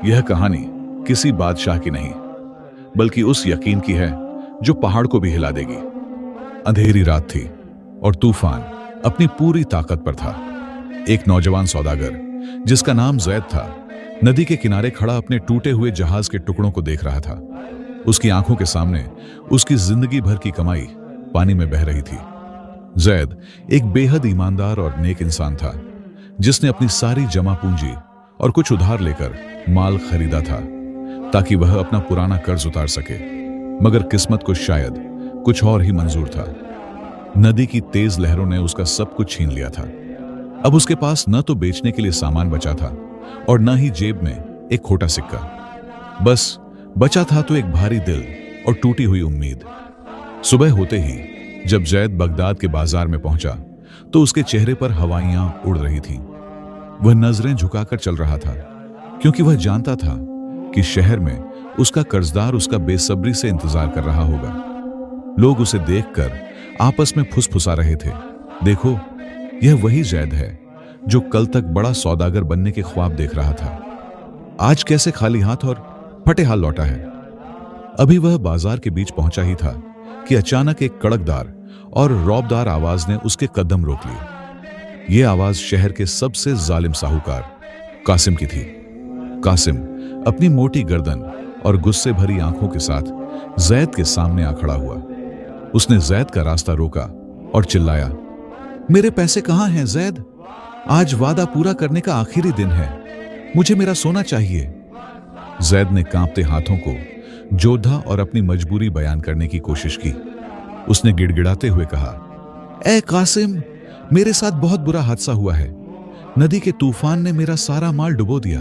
यह कहानी किसी बादशाह की नहीं, बल्कि उस यकीन की है जो पहाड़ को भी हिला देगी। अंधेरी रात थी और तूफान अपनी पूरी ताकत पर था। एक नौजवान सौदागर जिसका नाम जैद था, नदी के किनारे खड़ा अपने टूटे हुए जहाज के टुकड़ों को देख रहा था। उसकी आंखों के सामने उसकी जिंदगी भर की कमाई पानी में बह रही थी। जैद एक बेहद ईमानदार और नेक इंसान था, जिसने अपनी सारी जमा पूंजी और कुछ उधार लेकर माल खरीदा था ताकि वह अपना पुराना कर्ज उतार सके। मगर किस्मत को शायद कुछ और ही मंजूर था। नदी की तेज लहरों ने उसका सब कुछ छीन लिया था। अब उसके पास न तो बेचने के लिए सामान बचा था और न ही जेब में एक खोटा सिक्का। बस बचा था तो एक भारी दिल और टूटी हुई उम्मीद। सुबह होते ही जब जैद बगदाद के बाजार में पहुंचा तो उसके चेहरे पर हवाइयां उड़ रही थीं। वह नजरें झुकाकर चल रहा था, क्योंकि वह जानता था कि शहर में उसका कर्जदार उसका बेसब्री से इंतजार कर रहा होगा। लोग उसे देखकर आपस में फुसफुसा रहे थे। देखो, यह वही जैद है जो कल तक बड़ा सौदागर बनने के ख्वाब देख रहा था। आज कैसे खाली हाथ और फटे हाल लौटा है। अभी वह बाजार के बीच पहुंचा ही था कि अचानक एक कड़कदार और रौबदार आवाज ने उसके कदम रोक लिए। यह आवाज शहर के सबसे जालिम साहूकार कासिम की थी। कासिम अपनी मोटी गर्दन और गुस्से भरी आंखों के साथ जैद के सामने आ खड़ा हुआ। उसने जैद का रास्ता रोका और चिल्लाया, मेरे पैसे कहां हैं जैद? आज वादा पूरा करने का आखिरी दिन है, मुझे मेरा सोना चाहिए। जैद ने कांपते हाथों को जोधा और अपनी मजबूरी बयान करने की कोशिश की। उसने गिड़गिड़ाते हुए कहा, ए कासिम, मेरे साथ बहुत बुरा हादसा हुआ है। नदी के तूफान ने मेरा सारा माल डुबो दिया।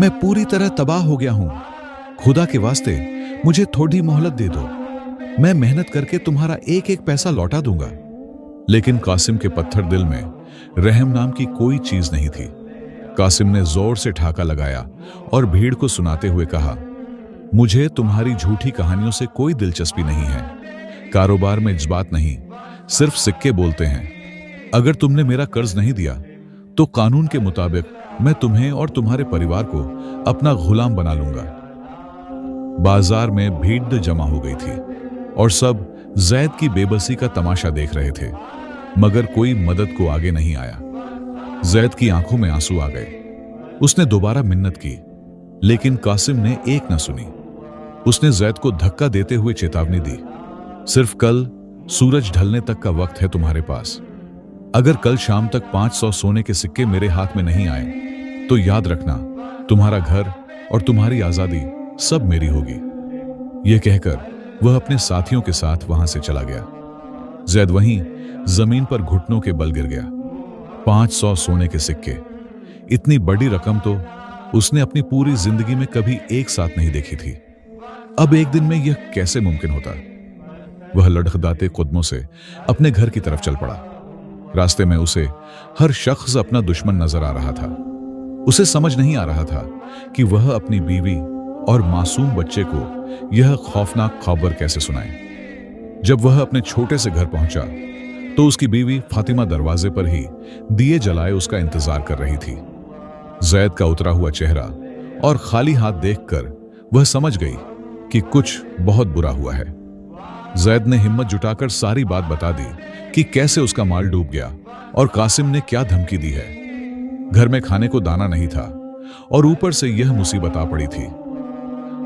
मैं पूरी तरह तबाह हो गया हूं। खुदा के वास्ते मुझे थोड़ी मोहलत दे दो। मैं मेहनत करके तुम्हारा एक एक पैसा लौटा दूंगा। लेकिन कासिम के पत्थर दिल में रहम नाम की कोई चीज नहीं थी। कासिम ने जोर से ठाका लगाया और भीड़ को सुनाते हुए कहा, मुझे तुम्हारी झूठी कहानियों से कोई दिलचस्पी नहीं है। कारोबार में जज्बात नहीं, सिर्फ सिक्के बोलते हैं। अगर तुमने मेरा कर्ज नहीं दिया तो कानून के मुताबिक मैं तुम्हें और तुम्हारे परिवार को अपना गुलाम बना लूंगा। बाजार में भीड़ जमा हो गई थी और सब जैद की बेबसी का तमाशा देख रहे थे, मगर कोई मदद को आगे नहीं आया। जैद की आंखों में आंसू आ गए। उसने दोबारा मिन्नत की, लेकिन कासिम ने एक न सुनी। उसने जैद को धक्का देते हुए चेतावनी दी, सिर्फ कल सूरज ढलने तक का वक्त है तुम्हारे पास। अगर कल शाम तक 500 सोने के सिक्के मेरे हाथ में नहीं आए तो याद रखना, तुम्हारा घर और तुम्हारी आजादी सब मेरी होगी। यह कहकर वह अपने साथियों के साथ वहां से चला गया। जैद वहीं जमीन पर घुटनों के बल गिर गया। 500 सोने के सिक्के, इतनी बड़ी रकम तो उसने अपनी पूरी जिंदगी में कभी एक साथ नहीं देखी थी। अब एक दिन में यह कैसे मुमकिन होता? वह लड़खड़ाते कदमों से अपने घर की तरफ चल पड़ा। रास्ते में उसे हर शख्स अपना दुश्मन नजर आ रहा था। उसे समझ नहीं आ रहा था कि वह अपनी बीवी और मासूम बच्चे को यह खौफनाक खबर कैसे सुनाए। जब वह अपने छोटे से घर पहुंचा तो उसकी बीवी फातिमा दरवाजे पर ही दिए जलाए उसका इंतजार कर रही थी। जैद का उतरा हुआ चेहरा और खाली हाथ देखकर वह समझ गई कि कुछ बहुत बुरा हुआ है। जैद ने हिम्मत जुटाकर सारी बात बता दी कि कैसे उसका माल डूब गया और कासिम ने क्या धमकी दी है। घर में खाने को दाना नहीं था और ऊपर से यह मुसीबत आ पड़ी थी।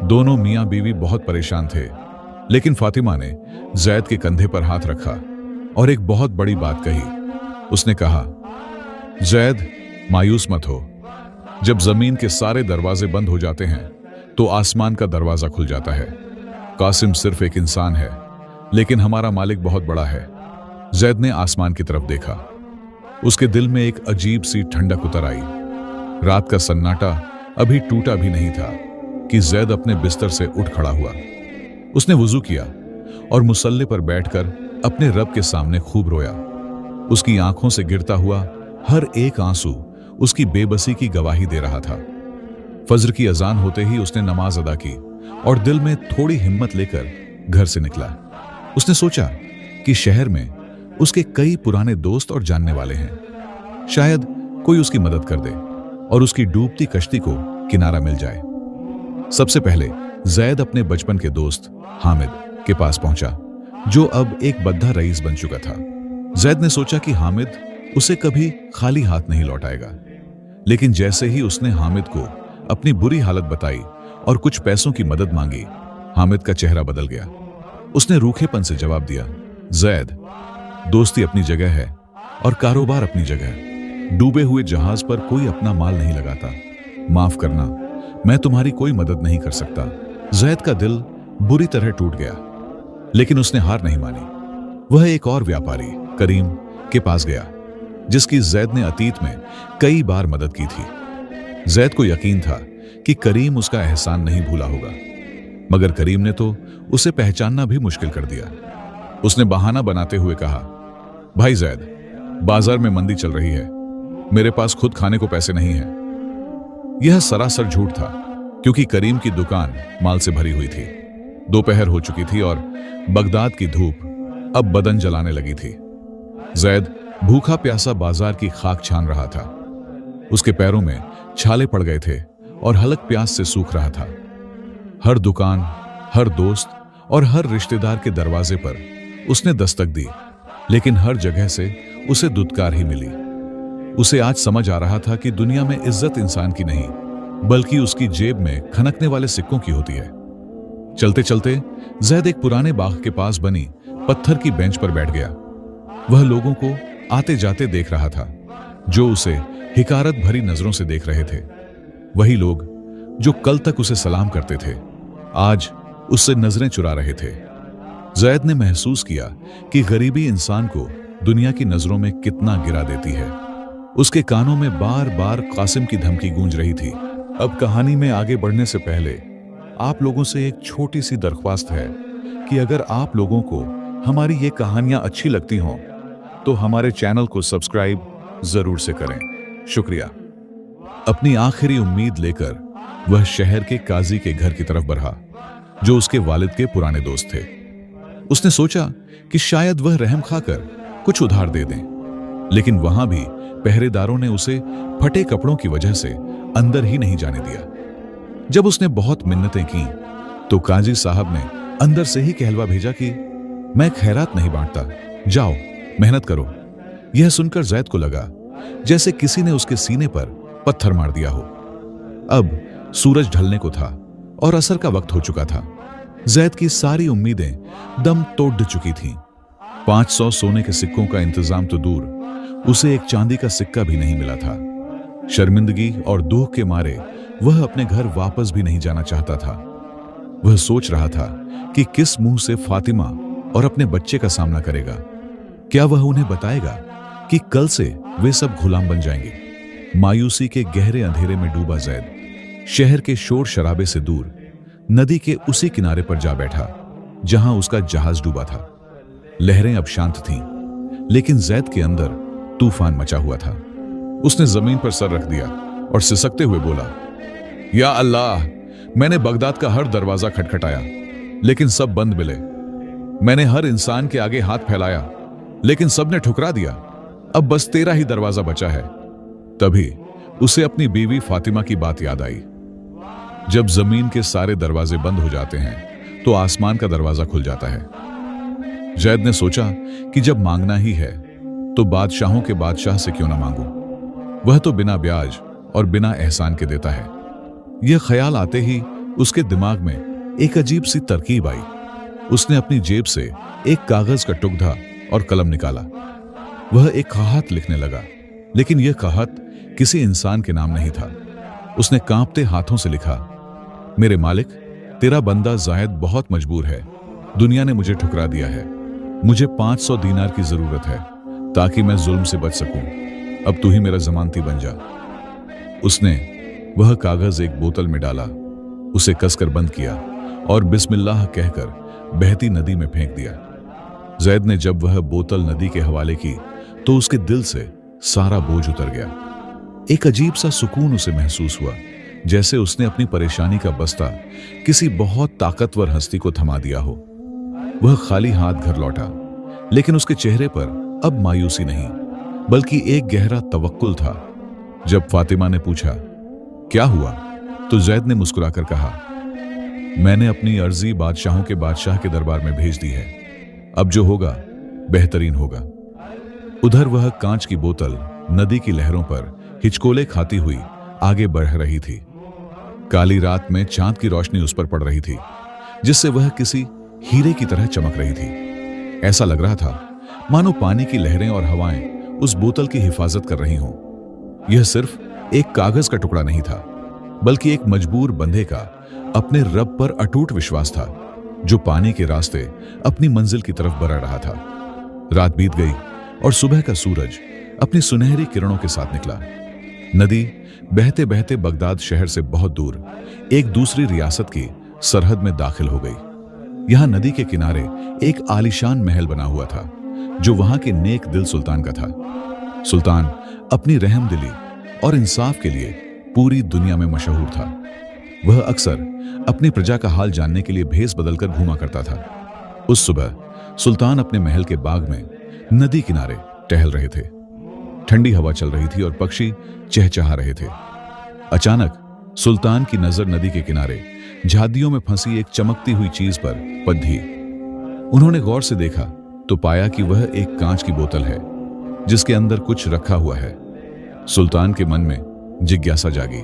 दोनों मियां बीवी बहुत परेशान थे, लेकिन फातिमा ने जैद के कंधे पर हाथ रखा और एक बहुत बड़ी बात कही। उसने कहा, जैद, मायूस मत हो। जब जमीन के सारे दरवाजे बंद हो जाते हैं तो आसमान का दरवाजा खुल जाता है। कासिम सिर्फ एक इंसान है, लेकिन हमारा मालिक बहुत बड़ा है। जैद ने आसमान की तरफ देखा। उसके दिल में एक अजीब सी ठंडक उतर आई। रात का सन्नाटा अभी टूटा भी नहीं था कि जैद अपने बिस्तर से उठ खड़ा हुआ। उसने वुजू किया और मुसल्ले पर बैठकर अपने रब के सामने खूब रोया। उसकी आंखों से गिरता हुआ हर एक आंसू उसकी बेबसी की गवाही दे रहा था। फज्र की अजान होते ही उसने नमाज अदा की और दिल में थोड़ी हिम्मत लेकर घर से निकला। उसने सोचा कि शहर में उसके कई पुराने दोस्त और जानने वाले हैं। शायद कोई उसकी मदद कर दे और उसकी डूबती कश्ती को किनारा मिल जाए। सबसे पहले जैद अपने बचपन के दोस्त हामिद के पास पहुंचा, जो अब एक बद्धा रईस बन चुका था। जैद ने सोचा कि हामिद उसे कभी खाली हाथ नहीं लौटाएगा, लेकिन जैसे ही उसने हामिद को अपनी बुरी हालत बताई और कुछ पैसों की मदद मांगी, हामिद का चेहरा बदल गया। उसने रूखेपन से जवाब दिया, जैद, दोस्ती अपनी जगह है और कारोबार अपनी जगह। डूबे हुए जहाज पर कोई अपना माल नहीं लगाता। माफ करना, मैं तुम्हारी कोई मदद नहीं कर सकता। जैद का दिल बुरी तरह टूट गया, लेकिन उसने हार नहीं मानी। वह एक और व्यापारी करीम के पास गया, जिसकी जैद ने अतीत में कई बार मदद की थी। जैद को यकीन था कि करीम उसका एहसान नहीं भूला होगा, मगर करीम ने तो उसे पहचानना भी मुश्किल कर दिया। उसने बहाना बनाते हुए कहा, भाई जैद, बाजार में मंदी चल रही है, मेरे पास खुद खाने को पैसे नहीं हैं। यह सरासर झूठ था, क्योंकि करीम की दुकान माल से भरी हुई थी। दोपहर हो चुकी थी और बगदाद की धूप अब बदन जलाने लगी थी। जैद भूखा प्यासा बाजार की खाक छान रहा था। उसके पैरों में छाले पड़ गए थे और हलक प्यास से सूख रहा था। हर दुकान, हर दोस्त और हर रिश्तेदार के दरवाजे पर उसने दस्तक दी, लेकिन हर जगह से उसे दुत्कार ही मिली। उसे आज समझ आ रहा था कि दुनिया में इज्जत इंसान की नहीं, बल्कि उसकी जेब में खनकने वाले सिक्कों की होती है। चलते चलते जैद एक पुराने बाग के पास बनी पत्थर की बेंच पर बैठ गया। वह लोगों को आते जाते देख रहा था, जो उसे हिकारत भरी नजरों से देख रहे थे। वही लोग जो कल तक उसे सलाम करते थे, आज उससे नजरें चुरा रहे थे। जैद ने महसूस किया कि गरीबी इंसान को दुनिया की नजरों में कितना गिरा देती है। उसके कानों में बार बार कासिम की धमकी गूंज रही थी। अब कहानी में आगे बढ़ने से पहले आप लोगों से एक छोटी सी दरख्वास्त है कि अगर आप लोगों को हमारी ये कहानियां अच्छी लगती हों तो हमारे चैनल को सब्सक्राइब जरूर से करें। शुक्रिया। अपनी आखिरी उम्मीद लेकर वह शहर के काजी के घर की तरफ बढ़ा, जो उसके वालिद के पुराने दोस्त थे। उसने सोचा कि शायद वह रहम खाकर कुछ उधार दे दें, लेकिन वहां भी पहरेदारों ने उसे फटे कपड़ों की वजह से अंदर ही नहीं जाने दिया। जब उसने बहुत मिन्नतें की तो काजी साहब ने अंदर से ही कहलवा भेजा कि मैं खैरात नहीं बांटता, जाओ मेहनत करो। यह सुनकर जैद को लगा जैसे किसी ने उसके सीने पर पत्थर मार दिया हो। अब सूरज ढलने को था और असर का वक्त हो चुका था। जैद की सारी उम्मीदें दम तोड़ चुकी थीं। 500 सोने के सिक्कों का इंतजाम तो दूर, उसे एक चांदी का सिक्का भी नहीं मिला था। शर्मिंदगी और दुख के मारे वह अपने घर वापस भी नहीं जाना चाहता था। वह सोच रहा था कि किस मुंह से फातिमा और अपने बच्चे का सामना करेगा। क्या वह उन्हें बताएगा कि कल से वे सब गुलाम बन जाएंगे? मायूसी के गहरे अंधेरे में डूबा जैद शहर के शोर शराबे से दूर नदी के उसी किनारे पर जा बैठा जहां उसका जहाज डूबा था। लहरें अब शांत थीं, लेकिन जैद के अंदर तूफान मचा हुआ था। उसने जमीन पर सर रख दिया और सिसकते हुए बोला, या अल्लाह, मैंने बगदाद का हर दरवाजा खटखटाया, लेकिन सब बंद मिले। मैंने हर इंसान के आगे हाथ फैलाया, लेकिन सबने ठुकरा दिया। अब बस तेरा ही दरवाजा बचा है। तभी उसे अपनी बीवी फातिमा की बात याद आई। जब जमीन के सारे दरवाजे बंद हो जाते हैं तो आसमान का दरवाजा खुल जाता है। जैद ने सोचा कि जब मांगना ही है तो बादशाहों के बादशाह से क्यों ना मांगूं? वह तो बिना ब्याज और बिना एहसान के देता है। यह ख्याल आते ही उसके दिमाग में एक अजीब सी तरकीब आई। उसने अपनी जेब से एक कागज का टुकड़ा और कलम निकाला। वह एक खत लिखने लगा, लेकिन यह खत किसी इंसान के नाम नहीं था। उसने कांपते हाथों से लिखा, मेरे मालिक, तेरा बंदा जायद बहुत मजबूर है। दुनिया ने मुझे ठुकरा दिया है। मुझे 500 दीनार की जरूरत है ताकि मैं जुल्म से बच सकूं। अब तू ही मेरा जमानती बन जा। उसने वह कागज एक बोतल में डाला, उसे कसकर बंद किया और बिस्मिल्लाह कहकर बहती नदी में फेंक दिया। जैद ने जब वह बोतल नदी के हवाले की तो उसके दिल से सारा बोझ उतर गया। एक अजीब सा सुकून उसे महसूस हुआ, जैसे उसने अपनी परेशानी का बस्ता किसी बहुत ताकतवर हस्ती को थमा दिया हो। वह खाली हाथ घर लौटा, लेकिन उसके चेहरे पर अब मायूसी नहीं, बल्कि एक गहरा तवक्कुल था। जब फातिमा ने पूछा, क्या हुआ, तो जैद ने मुस्कुराकर कहा, मैंने अपनी अर्जी बादशाहों के बादशाह के दरबार में भेज दी है। अब जो होगा बेहतरीन होगा। उधर वह कांच की बोतल नदी की लहरों पर हिचकोले खाती हुई आगे बढ़ रही थी। काली रात में चांद की रोशनी उस पर पड़ रही थी, जिससे वह किसी हीरे की तरह चमक रही थी। ऐसा लग रहा था मानो पानी की लहरें और हवाएं उस बोतल की हिफाजत कर रही हों। यह सिर्फ एक कागज का टुकड़ा नहीं था, बल्कि एक मजबूर बंदे का अपने रब पर अटूट विश्वास था, जो पानी के रास्ते अपनी मंजिल की तरफ बढ़ रहा था। रात बीत गई और सुबह का सूरज अपनी सुनहरी किरणों के साथ निकला। नदी बहते बहते बगदाद शहर से बहुत दूर एक दूसरी रियासत की सरहद में दाखिल हो गई। यहां नदी के किनारे एक आलीशान महल बना हुआ था, जो वहां के नेक दिल सुल्तान का था। सुल्तान अपनी रहमदिली और इंसाफ के लिए पूरी दुनिया में मशहूर था। वह अक्सर अपनी प्रजा का हाल जानने के लिए भेष बदलकर घूमा करता था। उस सुबह सुल्तान अपने महल के बाग में नदी किनारे टहल रहे थे। ठंडी हवा चल रही थी और पक्षी चहचहा रहे थे। अचानक सुल्तान की नजर नदी के किनारे झादियों में फंसी एक चमकती हुई चीज पर पड़ी। उन्होंने गौर से देखा तो पाया कि वह एक कांच की बोतल है, जिसके अंदर कुछ रखा हुआ है। सुल्तान के मन में जिज्ञासा जागी।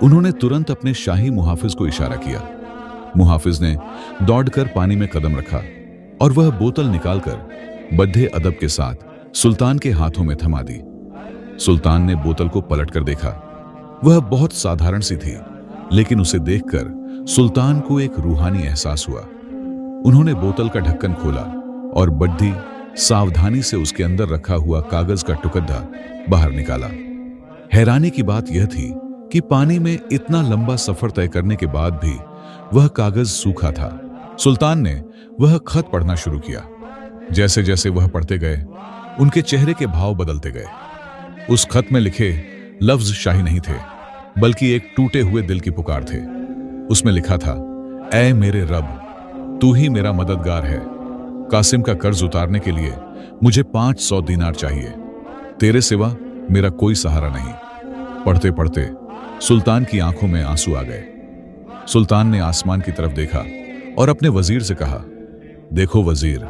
उन्होंने तुरंत अपने शाही मुहाफिज को इशारा किया। मुहाफिज ने दौड़कर पानी में कदम रखा और वह बोतल निकालकर बड़े अदब के साथ सुल्तान के हाथों में थमा दी। सुल्तान ने बोतल को पलटकर देखा। वह बहुत साधारण सी थी, लेकिन उसे देखकर सुल्तान को एक रूहानी एहसास हुआ। उन्होंने बोतल का ढक्कन खोला और बड़ी सावधानी से उसके अंदर रखा हुआ कागज का टुकड़ा बाहर निकाला। हैरानी की बात यह थी कि पानी में इतना लंबा सफर तय करने के बाद भी वह कागज सूखा था। सुल्तान ने वह खत पढ़ना शुरू किया। जैसे जैसे वह पढ़ते गए, उनके चेहरे के भाव बदलते गए। उस खत में लिखे लफ्ज शाही नहीं थे, बल्कि एक टूटे हुए दिल की पुकार थे। उसमें लिखा था, ऐ मेरे रब, तू ही मेरा मददगार है। कासिम का कर्ज उतारने के लिए मुझे 500 दीनार चाहिए। तेरे सिवा मेरा कोई सहारा नहीं। पढ़ते पढ़ते सुल्तान की आंखों में आंसू आ गए। सुल्तान ने आसमान की तरफ देखा और अपने वजीर से कहा, देखो वजीर,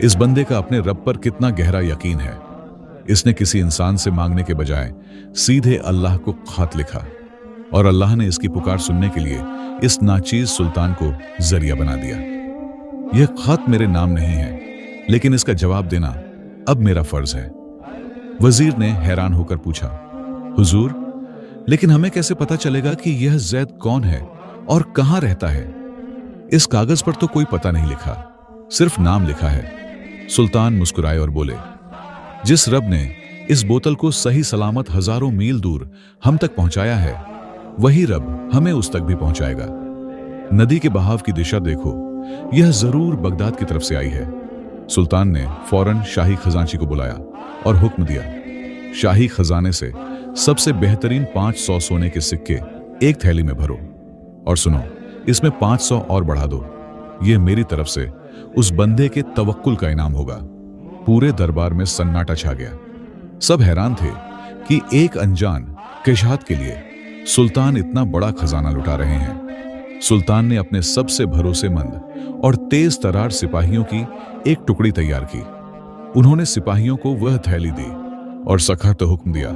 इस बंदे का अपने रब पर कितना गहरा यकीन है। इसने किसी इंसान से मांगने के बजाय सीधे अल्लाह को खत लिखा और अल्लाह ने इसकी पुकार सुनने के लिए इस नाचीज सुल्तान को जरिया बना दिया। यह खत मेरे नाम नहीं है, लेकिन इसका जवाब देना अब मेरा फर्ज है। वजीर ने हैरान होकर पूछा, हुजूर, लेकिन हमें कैसे पता चलेगा कि यह जैद कौन है और कहां रहता है? इस कागज पर तो कोई पता नहीं लिखा, सिर्फ नाम लिखा है। सुल्तान मुस्कुराए और बोले, जिस रब ने इस बोतल को सही सलामत हजारों मील दूर हम तक पहुंचाया है, वही रब हमें उस तक भी पहुंचाएगा। नदी के बहाव की दिशा देखो, यह जरूर बगदाद की तरफ से आई है। सुल्तान ने फौरन शाही खजांची को बुलाया और हुक्म दिया, शाही खजाने से सबसे बेहतरीन 500 सोने के सिक्के एक थैली में भरो और सुनो, इसमें 500 और बढ़ा दो। यह मेरी तरफ से उस बंदे के तवक्कुल का इनाम होगा। पूरे दरबार में सन्नाटा छा गया। सब हैरान थे कि एक अनजान केशात के लिए सुल्तान इतना बड़ा खजाना लुटा रहे हैं। सुल्तान ने अपने सबसे भरोसेमंद और तेज तरार सिपाहियों की एक टुकड़ी तैयार की। उन्होंने सिपाहियों को वह थैली दी और सख्त हुक्म दिया,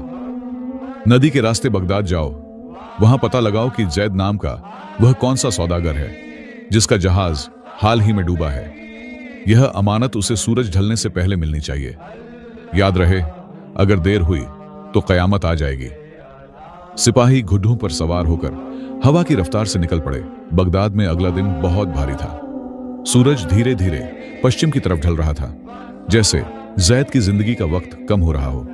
नदी के रास्ते बगदाद जाओ, वहां पता लगाओ कि जैद नाम का वह कौन सा सौदागर है जिसका जहाज हाल ही में डूबा है। यह अमानत उसे सूरज ढलने से पहले मिलनी चाहिए। याद रहे, अगर देर हुई तो कयामत आ जाएगी। सिपाही घुड्डों पर सवार होकर हवा की रफ्तार से निकल पड़े। बगदाद में अगला दिन बहुत भारी था। सूरज धीरे धीरे पश्चिम की तरफ ढल रहा था, जैसे जैद की जिंदगी का वक्त कम हो रहा हो।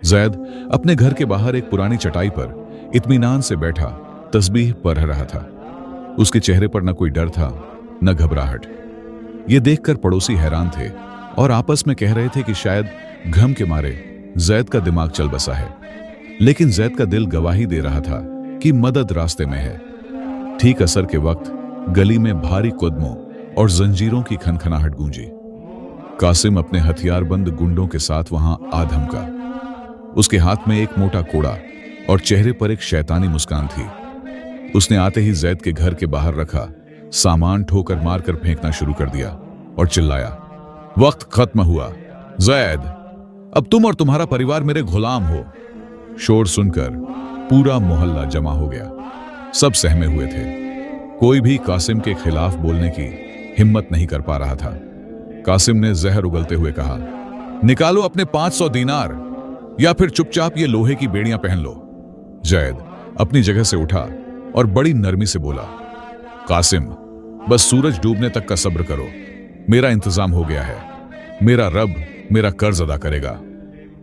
जैद अपने घर के बाहर एक पुरानी चटाई पर इत्मीनान से बैठा तस्बीह पढ़ रहा था। उसके चेहरे पर न कोई डर था, न घबराहट। यह देखकर पड़ोसी हैरान थे और आपस में कह रहे थे कि शायद घम के मारे जैद का दिमाग चल बसा है। लेकिन जैद का दिल गवाही दे रहा था कि मदद रास्ते में है। ठीक असर के वक्त गली में भारी कदमों और जंजीरों की खनखनाहट गूंजी। कासिम अपने हथियारबंद गुंडों के साथ वहां आ धमका। उसके हाथ में एक मोटा कोड़ा और चेहरे पर एक शैतानी मुस्कान थी। उसने आते ही जैद के घर के बाहर रखा सामान ठोकर मारकर फेंकना शुरू कर दिया और चिल्लाया, वक्त खत्म हुआ। जैद, अब तुम और तुम्हारा परिवार मेरे गुलाम हो। शोर सुनकर पूरा मोहल्ला जमा हो गया। सब सहमे हुए थे। कोई भी कासिम के खिलाफ बोलने की हिम्मत नहीं कर पा रहा था। कासिम ने जहर उगलते हुए कहा, निकालो अपने 500 दीनार या फिर चुपचाप ये लोहे की बेड़ियां पहन लो। जैद अपनी जगह से उठा और बड़ी नरमी से बोला, कासिम, बस सूरज डूबने तक का सब्र करो। मेरा इंतजाम हो गया है। मेरा रब मेरा कर्ज अदा करेगा।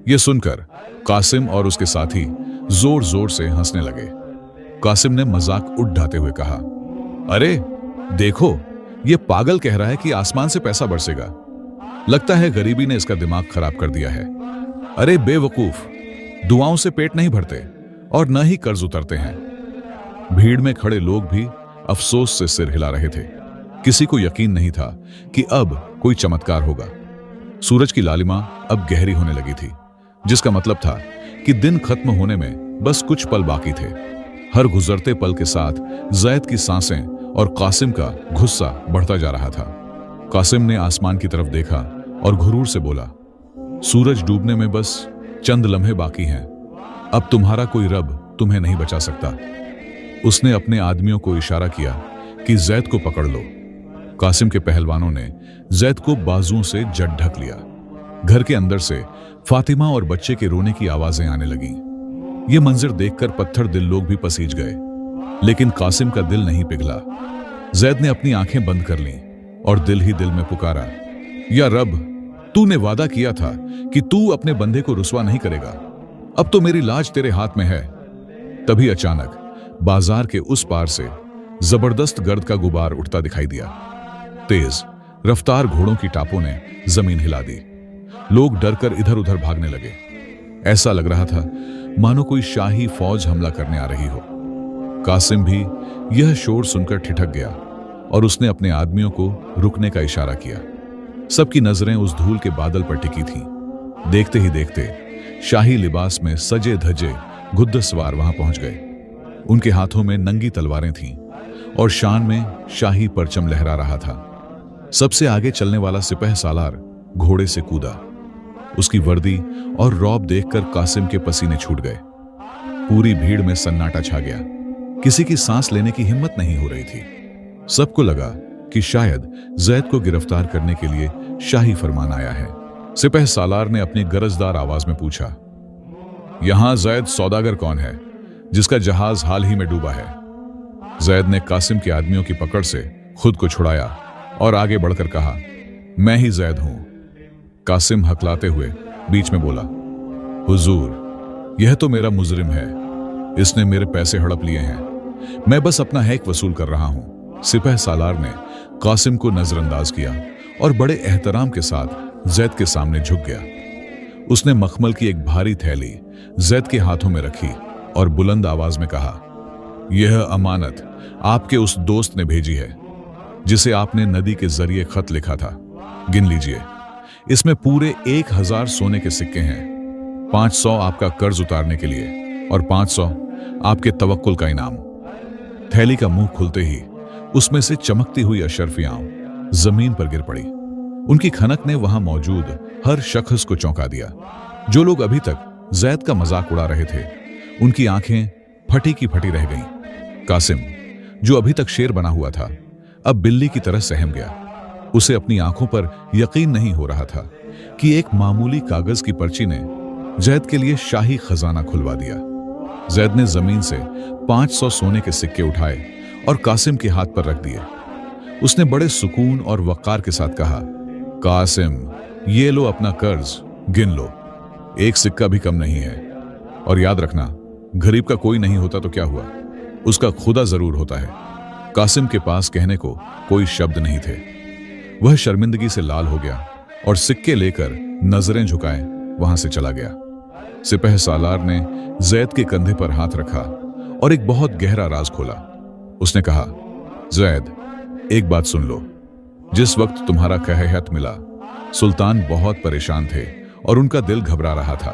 यह सुनकर कासिम और उसके साथी जोर जोर से हंसने लगे। कासिम ने मजाक उड़ाते हुए कहा, अरे देखो, यह पागल कह रहा है कि आसमान से पैसा बरसेगा। लगता है गरीबी ने इसका दिमाग खराब कर दिया है। अरे बेवकूफ, दुआओं से पेट नहीं भरते और न ही कर्ज उतरते हैं। भीड़ में खड़े लोग भी अफसोस से सिर हिला रहे थे। किसी को यकीन नहीं था कि अब कोई चमत्कार होगा। सूरज की लालिमा अब गहरी होने लगी थी, जिसका मतलब था कि दिन खत्म होने में बस कुछ पल बाकी थे। हर गुजरते पल के साथ जैद की सांसें और कासिम का गुस्सा बढ़ता जा रहा था। कासिम ने आसमान की तरफ देखा और घुरूर से बोला, सूरज डूबने में बस चंद लम्हे बाकी हैं। अब तुम्हारा कोई रब तुम्हें नहीं बचा सकता। उसने अपने आदमियों को इशारा किया कि जैद को पकड़ लो। कासिम के पहलवानों ने जैद को बाजुओं से जट ढक लिया। घर के अंदर से फातिमा और बच्चे के रोने की आवाजें आने लगीं। यह मंजर देखकर पत्थर दिल लोग भी पसीज गए, लेकिन कासिम का दिल नहीं पिघला। जैद ने अपनी आंखें बंद कर लीं और दिल ही दिल में पुकारा, या रब, तूने वादा किया था कि तू अपने बंदे को रुसवा नहीं करेगा। अब तो मेरी लाज तेरे हाथ में है। तभी अचानक बाजार के उस पार से जबरदस्त गर्द का गुबार उठता दिखाई दिया। तेज रफ्तार घोड़ों की टापों ने जमीन हिला दी। लोग डरकर इधर उधर भागने लगे। ऐसा लग रहा था मानो कोई शाही फौज हमला करने आ रही हो। कासिम भी यह शोर सुनकर ठिठक गया और उसने अपने आदमियों को रुकने का इशारा किया। सबकी नजरें उस धूल के बादल पर टिकी थीं। देखते ही देखते शाही लिबास में सजे धजे घुद्दर सवार वहां पहुंच गए। उनके हाथों में नंगी तलवारें थीं और शान में शाही परचम लहरा रहा था। सबसे आगे चलने वाला सिपह सालार घोड़े से कूदा। उसकी वर्दी और रौब देखकर कासिम के पसीने छूट गए। पूरी भीड़ में सन्नाटा छा गया। किसी की सांस लेने की हिम्मत नहीं हो रही थी। सबको लगा कि शायद जैद को गिरफ्तार करने के लिए शाही फरमान आया है। सिपह सालार ने अपनी गरजदार आवाज में पूछा, यहां जैद सौदागर कौन है जिसका जहाज हाल ही में डूबा है? जैद ने कासिम के आदमियों की पकड़ से खुद को छुड़ाया और आगे बढ़कर कहा, मैं ही जैद हूं। कासिम हकलाते हुए बीच में बोला, हुजूर, यह तो मेरा मुजरिम है। इसने मेरे पैसे हड़प लिए हैं। मैं बस अपना हक वसूल कर रहा हूं। सिपह सालार ने कासिम को नजरअंदाज किया और बड़े एहतराम के साथ जैद के सामने झुक गया। उसने मखमल की एक भारी थैली जैद के हाथों में रखी और बुलंद आवाज में कहा, यह अमानत आपके उस दोस्त ने भेजी है जिसे आपने नदी के जरिए खत लिखा था। गिन लीजिए, इसमें पूरे 1000 सोने के सिक्के हैं। 500 आपका कर्ज उतारने के लिए और 500 आपके तवक्कुल का इनाम। थैली का मुंह खुलते ही उसमें से चमकती हुई अशरफियां जमीन पर गिर पड़ी। उनकी खनक ने वहां मौजूद हर शख्स को चौंका दिया। जो लोग अभी तक जैद का मजाक उड़ा रहे थे, उनकी आंखें फटी की फटी रह गईं। कासिम, जो अभी तक शेर बना हुआ था, अब बिल्ली की तरह सहम गया। उसे अपनी आंखों पर यकीन नहीं हो रहा था कि एक मामूली कागज की पर्ची ने जैद के लिए शाही खजाना खुलवा दिया। जैद ने जमीन से 500 सोने के सिक्के उठाए और कासिम के हाथ पर रख दिए। उसने बड़े सुकून और वक़ार के साथ कहा, कासिम, ये लो अपना कर्ज, गिन लो। एक सिक्का भी कम नहीं है। और याद रखना, गरीब का कोई नहीं होता तो क्या हुआ, उसका खुदा जरूर होता है। कासिम के पास कहने को कोई शब्द नहीं थे। वह शर्मिंदगी से लाल हो गया और सिक्के लेकर नजरें झुकाए वहां से चला गया। सिपह सालार ने जैद के कंधे पर हाथ रखा और एक बहुत गहरा राज खोला। उसने कहा, जैद, एक बात सुन लो। जिस वक्त तुम्हारा कहहत मिला, सुल्तान बहुत परेशान थे और उनका दिल घबरा रहा था।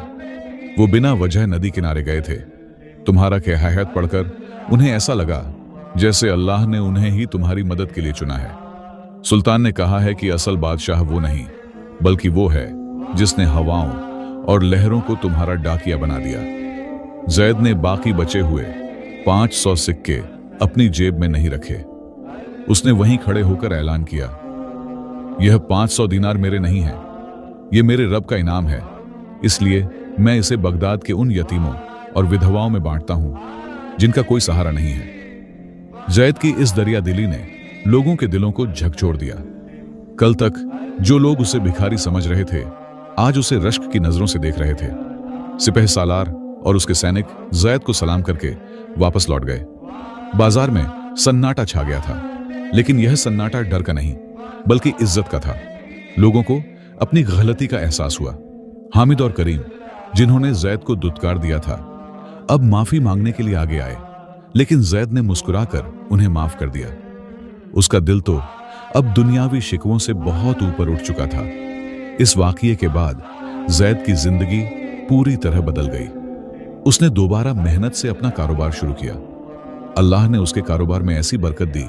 वो बिना वजह नदी किनारे गए थे। तुम्हारा कहहत पढ़कर उन्हें ऐसा लगा जैसे अल्लाह ने उन्हें ही तुम्हारी मदद के लिए चुना है। सुल्तान ने कहा है कि असल बादशाह वो नहीं, बल्कि वो है जिसने हवाओं और लहरों को तुम्हारा डाकिया बना दिया। जैद ने बाकी बचे हुए 500 सिक्के अपनी जेब में नहीं रखे। उसने वहीं खड़े होकर ऐलान किया, यह 500 दिनार मेरे नहीं है, यह मेरे रब का इनाम है, इसलिए मैं इसे बगदाद के उन यतीमों और विधवाओं में बांटता हूं जिनका कोई सहारा नहीं है। जैद की इस दरिया दिली ने लोगों के दिलों को झकझोर दिया। कल तक जो लोग उसे भिखारी समझ रहे थे, आज उसे रश्क की नजरों से देख रहे थे। सिपह सालार और उसके सैनिक जैद को सलाम करके वापस लौट गए। बाजार में सन्नाटा छा गया था, लेकिन यह सन्नाटा डर का नहीं, बल्कि इज्जत का था। लोगों को अपनी गलती का एहसास हुआ। हामिद और करीम, जिन्होंने जैद को दुत्कार दिया था, अब माफी मांगने के लिए आगे आए, लेकिन जैद ने मुस्कुराकर उन्हें माफ कर दिया। उसका दिल तो अब दुनियावी शिकवों से बहुत ऊपर उठ चुका था। इस वाकये के बाद जैद की जिंदगी पूरी तरह बदल गई। उसने दोबारा मेहनत से अपना कारोबार शुरू किया। अल्लाह ने उसके कारोबार में ऐसी बरकत दी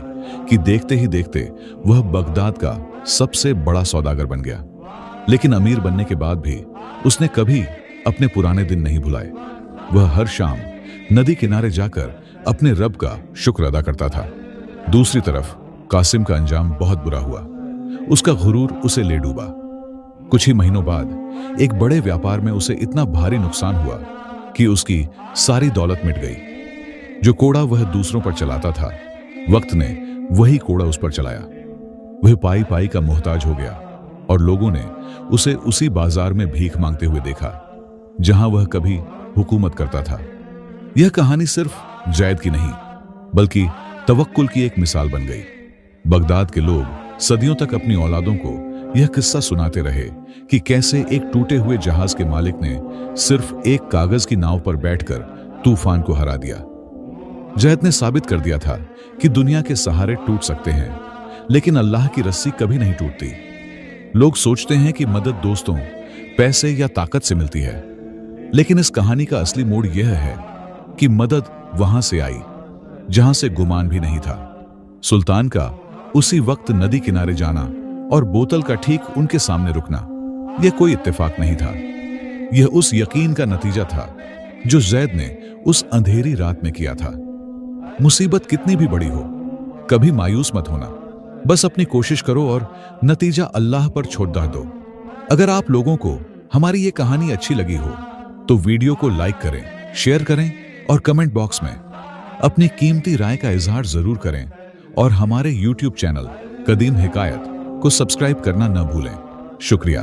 कि देखते ही देखते वह बगदाद का सबसे बड़ा सौदागर बन गया। लेकिन अमीर बनने के बाद भी उसने कभी अपने पुराने दिन नहीं भुलाए। वह हर शाम नदी किनारे जाकर अपने रब का शुक्र अदा करता था। दूसरी तरफ कासिम का अंजाम बहुत बुरा हुआ। उसका गुरूर उसे ले डूबा। कुछ ही महीनों बाद एक बड़े व्यापार में उसे इतना भारी नुकसान हुआ कि उसकी सारी दौलत मिट गई। जो कोड़ा वह दूसरों पर चलाता था, वक्त ने वही कोड़ा उस पर चलाया। वह पाई पाई का मोहताज हो गया और लोगों ने उसे उसी बाजार में भीख मांगते हुए देखा जहां वह कभी हुकूमत करता था। यह कहानी सिर्फ जैद की नहीं, बल्कि तवक्कुल की एक मिसाल बन गई। बगदाद के लोग सदियों तक अपनी औलादों को यह किस्सा सुनाते रहे कि कैसे एक टूटे हुए जहाज के मालिक ने सिर्फ एक कागज की नाव पर बैठकर तूफान को हरा दिया। जैद ने साबित कर दिया था कि दुनिया के सहारे टूट सकते हैं, लेकिन अल्लाह की रस्सी कभी नहीं टूटती। लोग सोचते हैं कि मदद दोस्तों, पैसे या ताकत से मिलती है, लेकिन इस कहानी का असली मोड़ यह है कि मदद वहां से आई जहां से गुमान भी नहीं था। सुल्तान का उसी वक्त नदी किनारे जाना और बोतल का ठीक उनके सामने रुकना, यह कोई इत्तेफाक नहीं था। यह उस यकीन का नतीजा था जो जैद ने उस अंधेरी रात में किया था। मुसीबत कितनी भी बड़ी हो, कभी मायूस मत होना। बस अपनी कोशिश करो और नतीजा अल्लाह पर छोड़ दो। अगर आप लोगों को हमारी ये कहानी अच्छी लगी हो तो वीडियो को लाइक करें, शेयर करें और कमेंट बॉक्स में अपनी कीमती राय का इजहार जरूर करें। और हमारे YouTube चैनल कदीम हिकायत को सब्सक्राइब करना न भूलें। शुक्रिया।